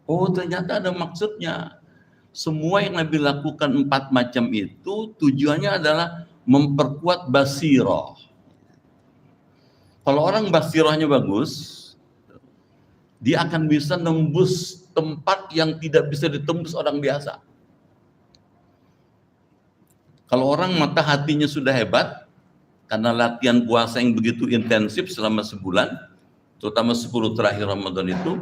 Oh, ternyata ada maksudnya. Semua yang Nabi lakukan 4 macam itu tujuannya adalah memperkuat basirah. Kalau orang basirahnya bagus, dia akan bisa nembus tempat yang tidak bisa ditembus orang biasa. Kalau orang mata hatinya sudah hebat, karena latihan puasa yang begitu intensif selama sebulan, terutama 10 terakhir Ramadan itu,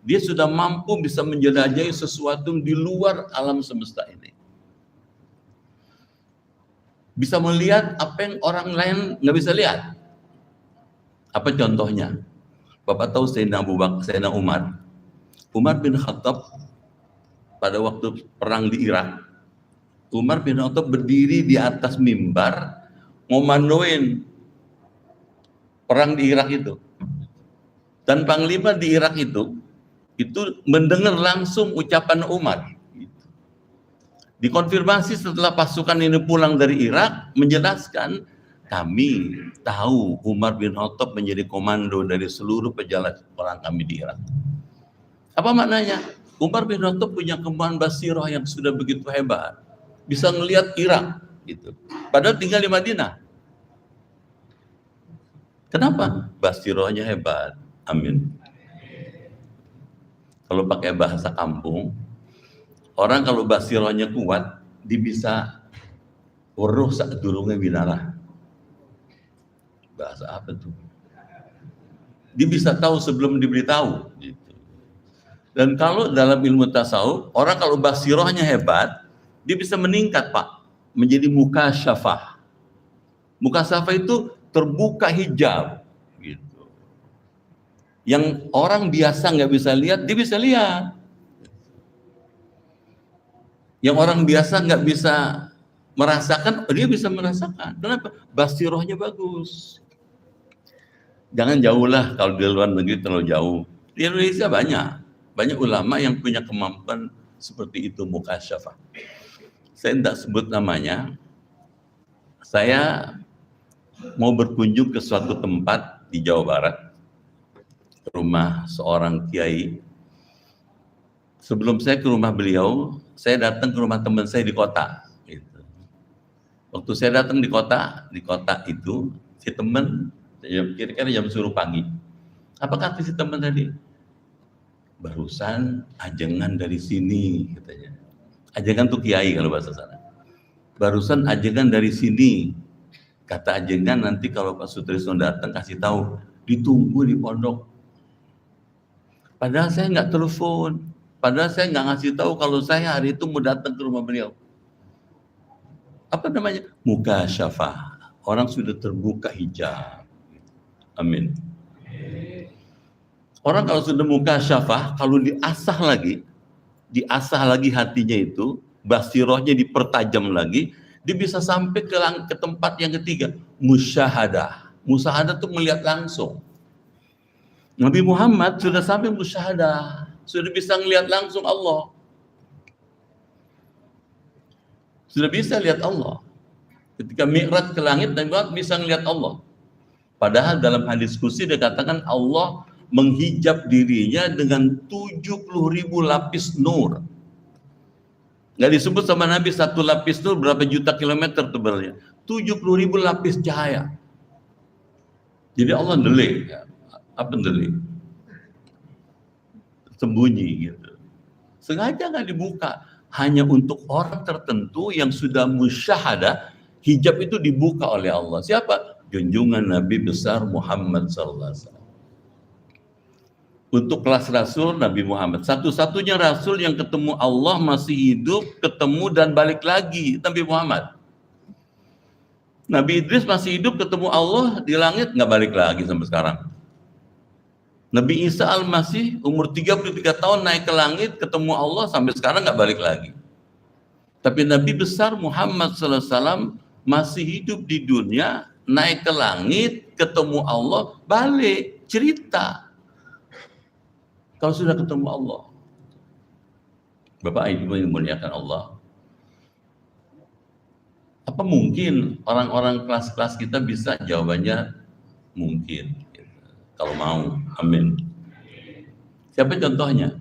dia sudah mampu bisa menjelajahi sesuatu di luar alam semesta ini. Bisa melihat apa yang orang lain nggak bisa lihat. Apa contohnya? Bapak tahu Sayyidina Abu Bakar, Sayyidina Umar. Umar bin Khattab pada waktu perang di Irak, Umar bin Khattab berdiri di atas mimbar ngomandoin perang di Irak itu. Dan panglima di Irak itu mendengar langsung ucapan Umar. Dikonfirmasi setelah pasukan ini pulang dari Irak, menjelaskan, kami tahu Umar bin Khattab menjadi komando dari seluruh pejalan perang kami di Irak. Apa maknanya? Umar bin Khattab punya kemampuan basirah yang sudah begitu hebat, bisa ngelihat Irak, gitu. Padahal tinggal di Madinah. Kenapa? Basirahnya hebat. Amin. Kalau pakai bahasa kampung, orang kalau basirahnya kuat, dia bisa weruh sak durunge winarah. Bahasa apa tuh? Dia bisa tahu sebelum diberitahu. Gitu. Dan kalau dalam ilmu tasawuf, orang kalau basirahnya hebat, dia bisa meningkat, Pak, menjadi mukasyafah. Mukasyafah itu terbuka hijab. Gitu. Yang orang biasa nggak bisa lihat, dia bisa lihat. Yang orang biasa nggak bisa merasakan, dia bisa merasakan. Kenapa? Basirahnya bagus. Jangan jauh lah kalau di luar negeri terlalu jauh. Di Indonesia banyak ulama yang punya kemampuan seperti itu, mukasyafah. Saya tidak sebut namanya. Saya mau berkunjung ke suatu tempat di Jawa Barat, rumah seorang kiai. Sebelum saya ke rumah beliau, saya datang ke rumah teman saya di kota. Gitu. Waktu saya datang di kota itu, si teman, kira-kira jam 10 pagi. Apa kata si teman tadi? Barusan ajengan dari sini, katanya. Ajengan tuh kiai kalau bahasa sana. Barusan ajengan dari sini. Kata ajengan nanti kalau Pak Sutrisno datang kasih tahu, ditunggu di pondok. Padahal saya nggak telepon. Padahal saya nggak ngasih tahu kalau saya hari itu mau datang ke rumah beliau. Apa namanya? Mukasyafah. Orang sudah terbuka hijab. Amin. Orang kalau sudah mukasyafah, kalau diasah lagi hatinya itu, basirahnya dipertajam lagi, dia bisa sampai ke tempat yang ketiga, musyahadah. Musyahadah itu melihat langsung. Nabi Muhammad sudah sampai musyahadah, sudah bisa melihat langsung Allah. Sudah bisa lihat Allah. Ketika Mi'raj ke langit, Nabi Muhammad bisa melihat Allah. Padahal dalam hadis qudsi dikatakan Allah menghijab dirinya dengan 70.000 lapis nur. Nggak disebut sama Nabi satu lapis nur berapa juta kilometer tebalnya. 70.000 lapis cahaya. Jadi Allah delik. Apa delik? Sembunyi gitu. Sengaja nggak dibuka. Hanya untuk orang tertentu yang sudah musyahadah, hijab itu dibuka oleh Allah. Siapa? Junjungan Nabi besar Muhammad SAW. Untuk kelas Rasul Nabi Muhammad, satu-satunya Rasul yang ketemu Allah masih hidup, ketemu dan balik lagi, Nabi Muhammad. Nabi Idris masih hidup, ketemu Allah di langit, nggak balik lagi sampai sekarang. Nabi Isa Al-Masih umur 33 tahun naik ke langit, ketemu Allah, sampai sekarang nggak balik lagi. Tapi Nabi besar Muhammad SAW masih hidup di dunia, naik ke langit, ketemu Allah, balik, cerita. Kalau sudah ketemu Allah. Bapak Ibu yang dimuliakan Allah. Apa mungkin orang-orang kelas-kelas kita bisa? Jawabannya mungkin. Kalau mau, amin. Siapa contohnya?